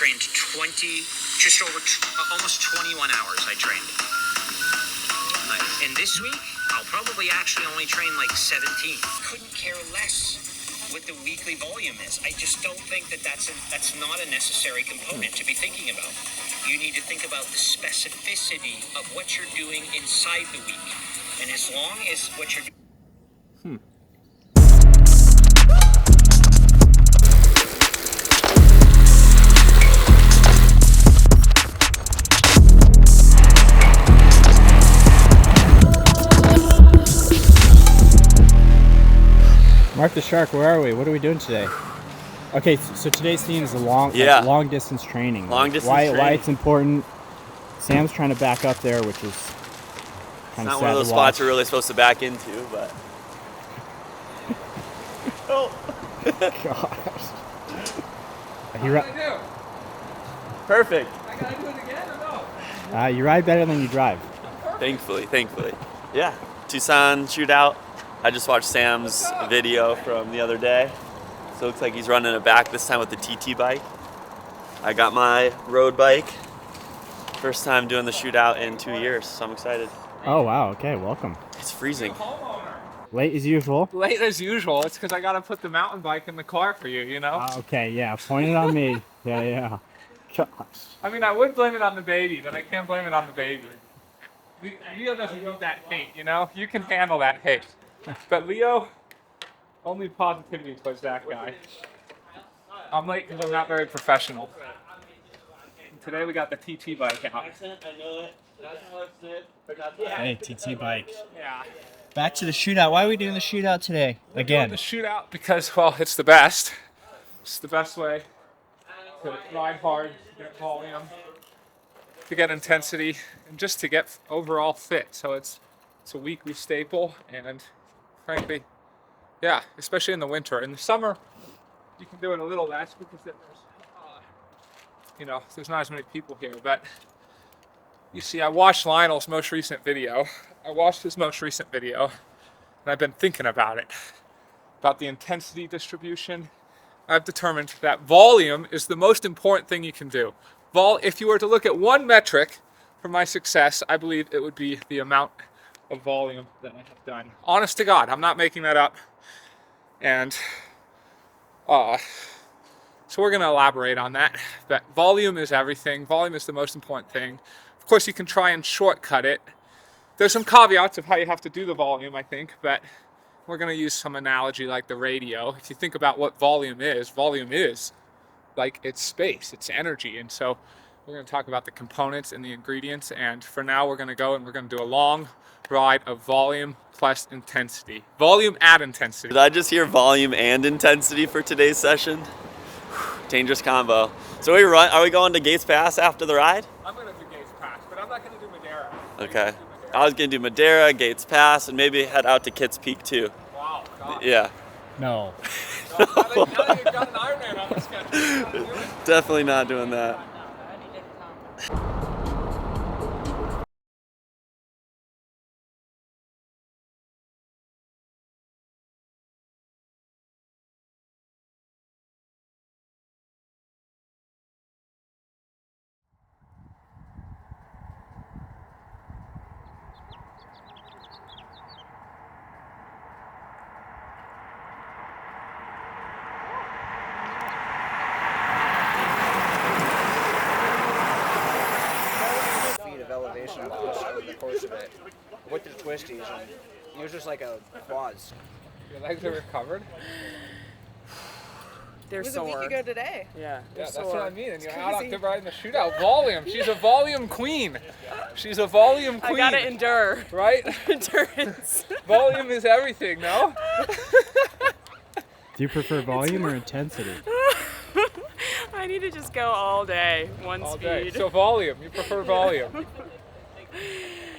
trained just over almost 21 hours I trained. And this week, I'll probably actually only train like 17. Couldn't care less what the weekly volume is. I just don't think that's not a necessary component to be thinking about. You need to think about the specificity of what you're doing inside the week. And as long as what you're doing... Mark the Shark, where are we? What are we doing today? Okay, so today's theme is long distance training. Long distance training. Why it's important. Sam's trying to back up there, which is kind of sad. Not one of those spots we're really supposed to back into, but. Oh. Gosh. Perfect. I gotta do it again or no? You ride better than you drive. Thankfully. Yeah. Tucson shootout. I just watched Sam's video from the other day. So it looks like he's running it back this time with the TT bike. I got my road bike. First time doing the shootout in 2 years, so I'm excited. Oh wow, okay, welcome. It's freezing. Late as usual? Late as usual. It's because I gotta put the mountain bike in the car for you, you know? Okay, yeah, point it on me. Yeah. Gosh. I mean, I would blame it on the baby, but I can't blame it on the baby. Leo doesn't need that hate, you know? You can handle that hate. But Leo, only positivity towards that guy. I'm late because I'm not very professional. And today we got the TT bike out. Hey, TT bike. Yeah. Back to the shootout. Why are we doing the shootout today? Again. The shootout because, well, it's the best. It's the best way to ride hard, to get volume, to get intensity, and just to get overall fit. So it's a weekly staple, and frankly, yeah, especially in the winter. In the summer, you can do it a little less because there's not as many people here. But you see, I watched Lionel's most recent video. I watched his most recent video, and I've been thinking about it, about the intensity distribution. I've determined that volume is the most important thing you can do. If you were to look at one metric for my success, I believe it would be the amount of volume that I have done. Honest to God, I'm not making that up. And so we're going to elaborate on that. But volume is everything. Volume is the most important thing. Of course, you can try and shortcut it. There's some caveats of how you have to do the volume, I think, but we're going to use some analogy like the radio. If you think about what volume is like it's space, it's energy. And so we're going to talk about the components and the ingredients. And for now, we're going to go and we're going to do a long ride of volume plus intensity. Volume and intensity. Did I just hear volume and intensity for today's session? Dangerous combo. So are we going to Gates Pass after the ride? I'm going to do Gates Pass, but I'm not going to do Madera. Okay. I was going to do Madera, Gates Pass, and maybe head out to Kitts Peak too. Wow. God. Yeah. No. Now that you've got an Ironman on the schedule, Definitely not doing that. Elevation loss over the course of it with the twisties, and it was just like a quads. your legs are recovered. They're It was sore. a week ago today. Yeah, they're Yeah, sore. that's what I mean. And you're It's out crazy. there riding the shootout. Volume. She's a volume queen. She's a volume queen. I gotta endure. Right? Endurance. Volume is everything, no? Do you prefer volume or intensity? I need to just go all day, one All speed. day. So volume. You prefer volume.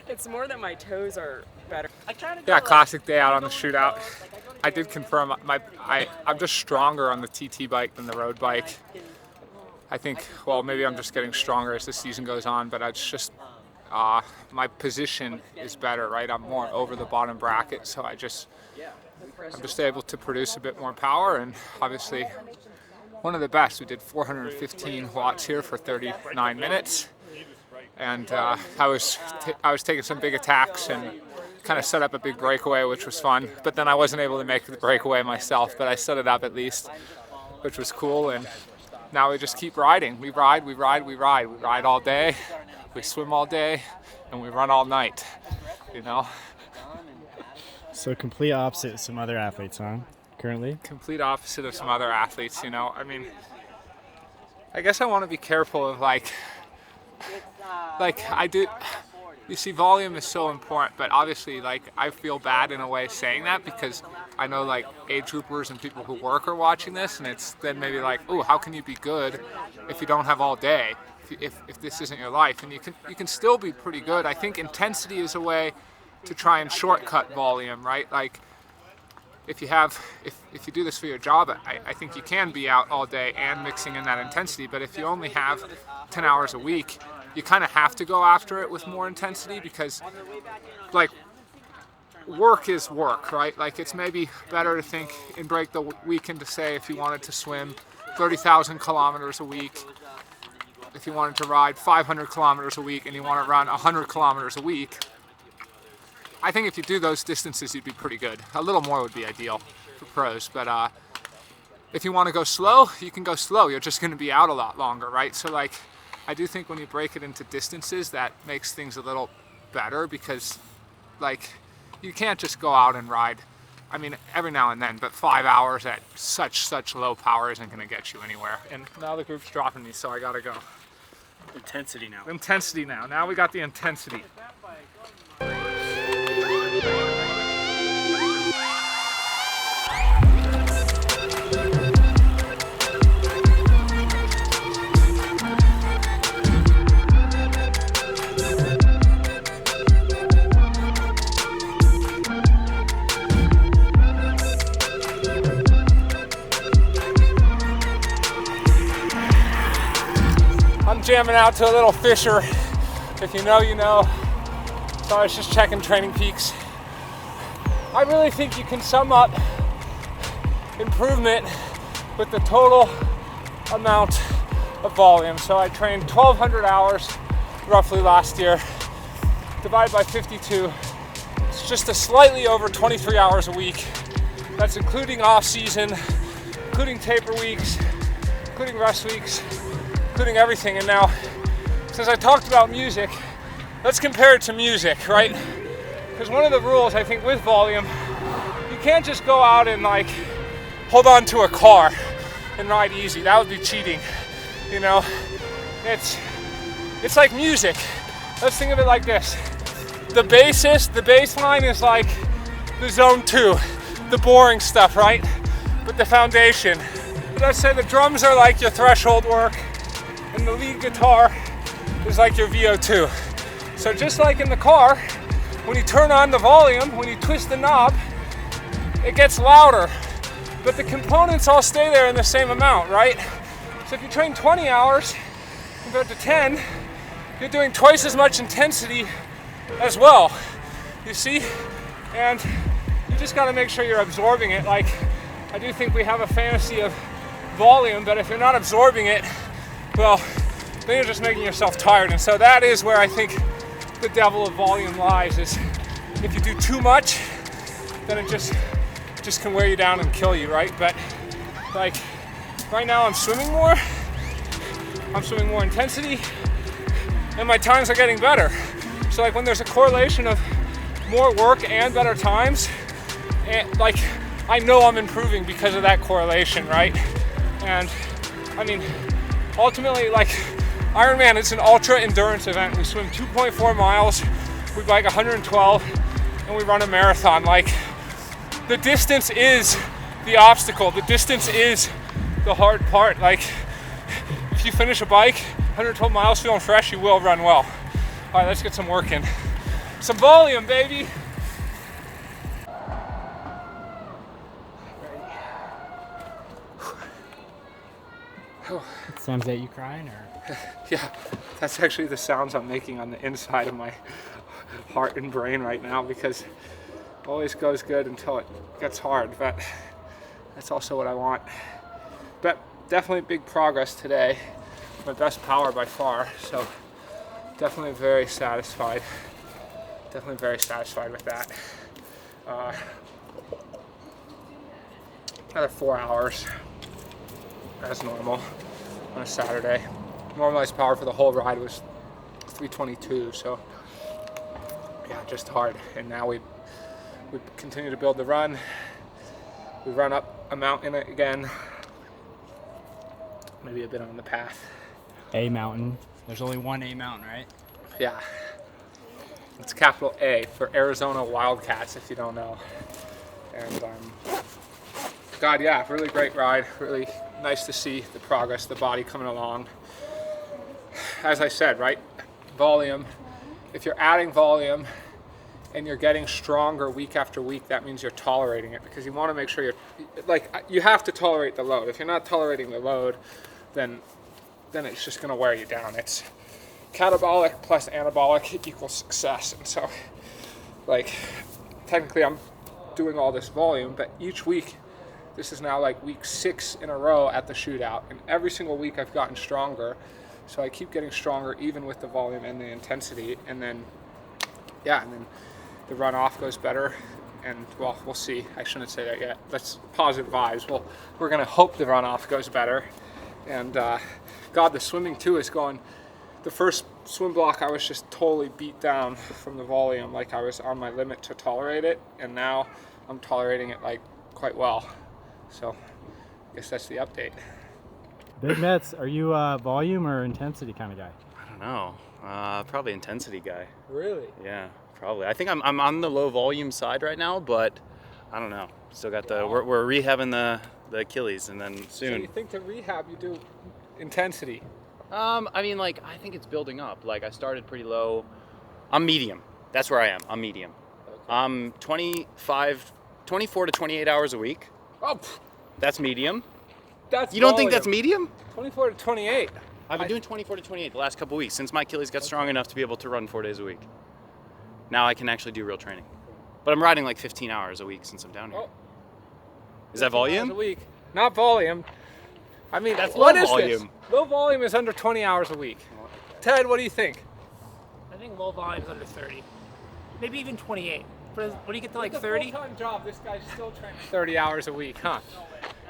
It's more that my toes are better. Yeah, classic day out on the shootout. I did confirm I'm just stronger on the TT bike than the road bike. I think, well, maybe I'm just getting stronger as the season goes on, but it's just my position is better, right? I'm more over the bottom bracket, so I'm just able to produce a bit more power, and obviously one of the best. We did 415 watts here for 39 minutes. And I was taking some big attacks and kind of set up a big breakaway, which was fun. But then I wasn't able to make the breakaway myself, but I set it up at least, which was cool. And now we just keep riding. We ride all day, we swim all day, and we run all night, you know? So complete opposite of some other athletes, huh? Currently? Complete opposite of some other athletes, you know? I mean, I guess I want to be careful of like I do, you see, volume is so important, but obviously, like, I feel bad in a way saying that because I know, like, age groupers and people who work are watching this, and it's then maybe like, oh, how can you be good if you don't have all day, if this isn't your life? And you can still be pretty good. I think intensity is a way to try and shortcut volume, right? Like, if you do this for your job, I think you can be out all day and mixing in that intensity, but if you only have 10 hours a week, you kind of have to go after it with more intensity because, like, work is work, right? Like, it's maybe better to think and break the week into, say, if you wanted to swim 30,000 kilometers a week, if you wanted to ride 500 kilometers a week, and you want to run 100 kilometers a week, I think if you do those distances, you'd be pretty good. A little more would be ideal for pros, but if you want to go slow, you can go slow. You're just going to be out a lot longer, right? So, like, I do think when you break it into distances, that makes things a little better because, like, you can't just go out and ride. I mean, every now and then, but 5 hours at such low power isn't going to get you anywhere. And now the group's dropping me, so I got to go. Intensity now. Intensity now. Now we got the intensity. I'm jamming out to a little Fisher. If you know, you know. So I was just checking Training Peaks. I really think you can sum up improvement with the total amount of volume. So I trained 1,200 hours roughly last year, divided by 52. It's just a slightly over 23 hours a week. That's including off season, including taper weeks, including rest weeks, including everything. And now, since I talked about music, let's compare it to music, right? Because one of the rules, I think, with volume, you can't just go out and, like, hold on to a car and ride easy. That would be cheating, you know? It's like music. Let's think of it like this. The baseline is like the zone 2, the boring stuff, right? But the foundation. Let's say the drums are like your threshold work, and the lead guitar is like your VO2. So just like in the car, when you turn on the volume, when you twist the knob, it gets louder. But the components all stay there in the same amount, right? So if you train 20 hours compared to 10, you're doing twice as much intensity as well, you see? And you just gotta make sure you're absorbing it. Like, I do think we have a fantasy of volume, but if you're not absorbing it, well, then you're just making yourself tired. And so that is where I think the devil of volume lies, is if you do too much, then it just can wear you down and kill you, right? But, like, right now I'm swimming more intensity, and my times are getting better. So, like, when there's a correlation of more work and better times, and, like, I know I'm improving because of that correlation, right? And I mean, ultimately, like, Ironman is an ultra endurance event. We swim 2.4 miles, we bike 112, and we run a marathon. Like, the distance is the obstacle. The distance is the hard part. Like, if you finish a bike 112 miles feeling fresh, you will run well. All right, let's get some work in. Some volume, baby. Sounds like you crying, or? Yeah, that's actually the sounds I'm making on the inside of my heart and brain right now, because it always goes good until it gets hard, but that's also what I want. But definitely big progress today. My best power by far, so definitely very satisfied. Definitely very satisfied with that. Another 4 hours as normal on a Saturday. Normalized power for the whole ride was 322, so yeah, just hard. And now we continue to build the run. We run up a mountain again, maybe a bit on the path. A mountain. There's only one A mountain, right? Yeah. It's capital A for Arizona Wildcats, if you don't know. And God, yeah, really great ride. Really nice to see the progress, the body coming along. As I said, right? Volume. If you're adding volume and you're getting stronger week after week, that means you're tolerating it, because you want to make sure you have to tolerate the load. If you're not tolerating the load, then it's just going to wear you down. It's catabolic plus anabolic equals success. And so, technically I'm doing all this volume, but each week, this is now week 6 in a row at the shootout, and every single week I've gotten stronger. So I keep getting stronger even with the volume and the intensity, and then the runoff goes better. And well, we'll see. I shouldn't say that yet. That's positive vibes. Well, we're gonna hope the runoff goes better. And God, the swimming too is going. The first swim block, I was just totally beat down from the volume, like I was on my limit to tolerate it, and now I'm tolerating it quite well. So I guess that's the update. Big Mets, are you a volume or intensity kind of guy? I don't know. Probably intensity guy. Really? Yeah, probably. I think I'm on the low volume side right now, but I don't know. Still got we're rehabbing the Achilles, and then soon. So you think to rehab you do intensity? I mean, I think it's building up. I started pretty low. I'm medium. That's where I am. I'm medium. Okay. I'm 24 to 28 hours a week. Oh, that's medium. That's you don't think that's medium? 24 to 28. I've been doing 24 to 28 the last couple weeks since my Achilles got strong enough to be able to run 4 days a week. Now I can actually do real training. But I'm riding 15 hours a week since I'm down here. Oh. Is that volume? A week. Not volume. I mean, that's what low is volume. This? Low volume is under 20 hours a week. Ted, what do you think? I think low volume is under 30. Maybe even 28. But when you get to 30? Full-time job, this guy's still training 30 hours a week, huh?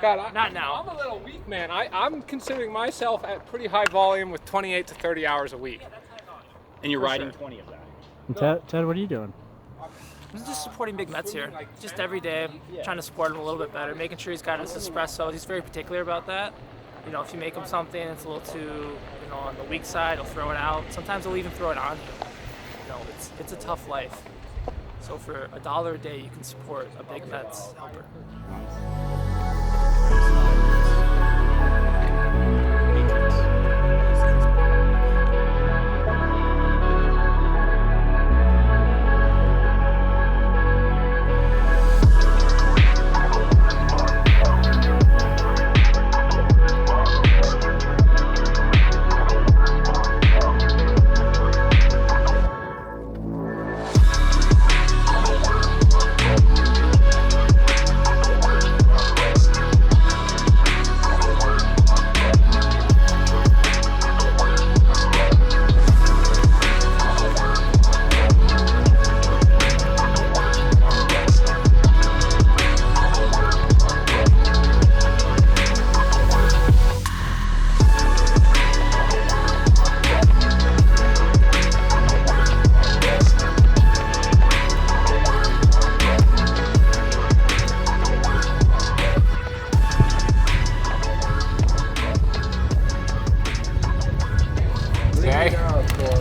God, not now. I'm a little weak, man. I'm considering myself at pretty high volume with 28 to 30 hours a week. Yeah, that's high volume. And you're For riding sure. 20 of that. And Ted, what are you doing? I'm just supporting Big Mets here. Just every day, trying to support him a little bit better, making sure he's got his espresso. He's very particular about that. If you make him something that's a little too, on the weak side, he'll throw it out. Sometimes he'll even throw it on you. It's a tough life. So for $1 a day, you can support a Big Mets helper.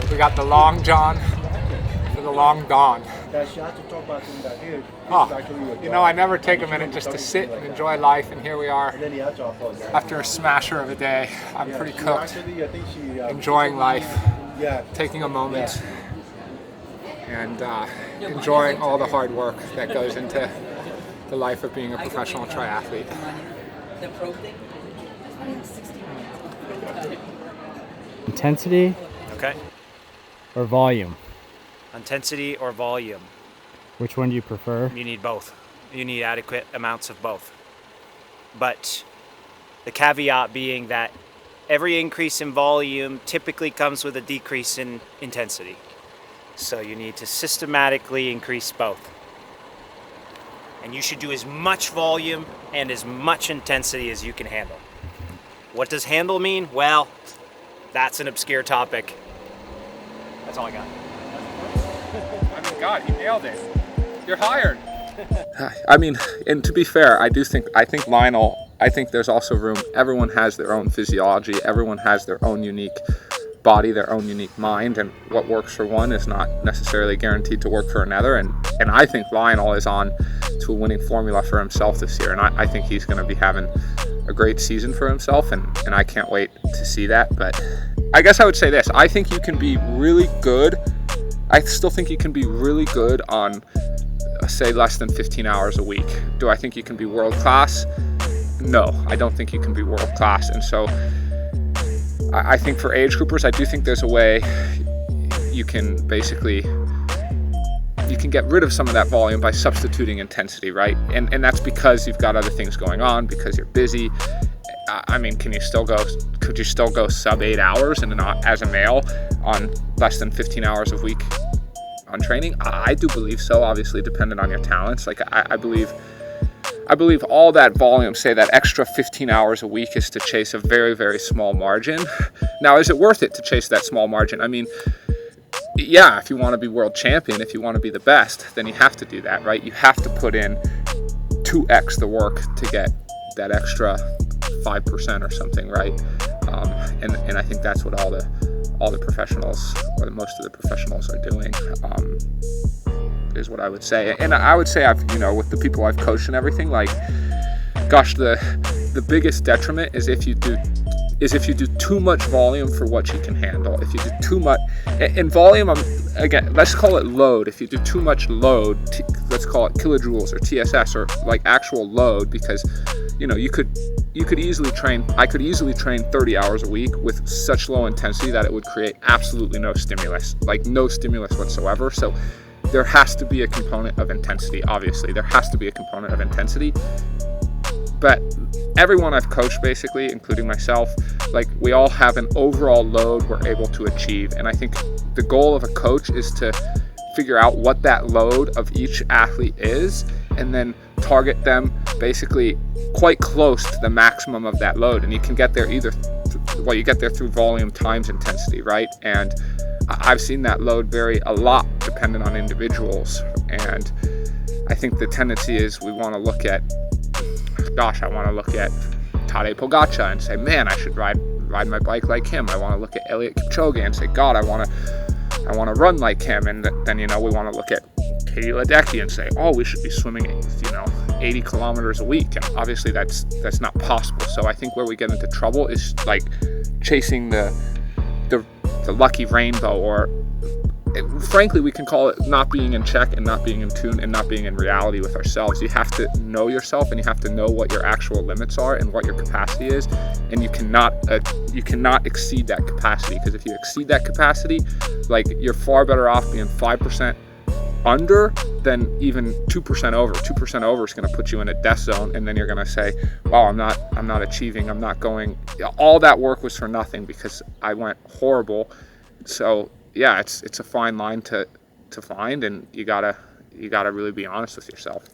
We got the long john for the long dawn. I never take a minute just to sit and enjoy life, and here we are after a smasher of a day. I'm pretty cooked, enjoying life, taking a moment, and enjoying all the hard work that goes into the life of being a professional triathlete. Intensity Okay. or volume? Intensity or volume? Which one do you prefer? You need both. You need adequate amounts of both. But The caveat being that every increase in volume typically comes with a decrease in intensity. So you need to systematically increase both. And you should do as much volume and as much intensity as you can handle. What does handle mean? Well, that's an obscure topic. That's all I got. I mean, God, he nailed it. You're hired. I mean, and to be fair, I think Lionel, I think there's also room. Everyone has their own physiology. Everyone has their own unique body, their own unique mind, and what works for one is not necessarily guaranteed to work for another. And I think Lionel is on to a winning formula for himself this year, and I think he's going to be having a great season for himself, and I can't wait to see that. But I guess I would say this: I think you can be really good. I still think you can be really good on, say, less than 15 hours a week. Do I think you can be world class? No, I don't think you can be world class. And so I think for age groupers, I do think there's a way you can basically, you can get rid of some of that volume by substituting intensity, right? And that's because you've got other things going on, because you're busy. I mean, could you still go sub 8 hours and not as a male on less than 15 hours a week on training? I do believe so, obviously dependent on your talents. Like I believe all that volume, say that extra 15 hours a week, is to chase a very, very small margin. Now, is it worth it to chase that small margin? I mean, yeah, if you want to be world champion, if you want to be the best, then you have to do that, right? You have to put in 2x the work to get that extra 5% or something, right? And I think that's what all the professionals, or most of the professionals, are doing. Is what I would say. And I would say, with the people I've coached and everything, like, gosh, the biggest detriment is if you do too much volume for what you can handle. If you do too much in volume, again, let's call it load. If you do too much load, let's call it kilojoules or TSS, or like actual load, because you could easily train. I could easily train 30 hours a week with such low intensity that it would create absolutely no stimulus, like no stimulus whatsoever. So there has to be a component of intensity. Obviously, there has to be a component of intensity. But everyone I've coached, basically, including myself, like, we all have an overall load we're able to achieve. And I think the goal of a coach is to figure out what that load of each athlete is, and then target them basically quite close to the maximum of that load. And you can get there you get there through volume times intensity, right? And I've seen that load vary a lot dependent on individuals. And I think the tendency is I want to look at Tadej Pogačar and say, man, I should ride my bike like him. I want to look at Eliud Kipchoge and say, God, I want to run like him. And then, we want to look at Katie Ledecky and say, oh, we should be swimming, 80 kilometers a week. And obviously that's not possible. So I think where we get into trouble is like chasing the lucky rainbow, or frankly, we can call it not being in check and not being in tune and not being in reality with ourselves. You have to know yourself, and you have to know what your actual limits are and what your capacity is, and you cannot exceed that capacity, because if you exceed that capacity, like, you're far better off being 5% under than even 2% over. 2% over is going to put you in a death zone, and then you're going to say, wow, I'm not achieving, I'm not going, all that work was for nothing because I went horrible. So yeah, it's a fine line to find, and you gotta really be honest with yourself.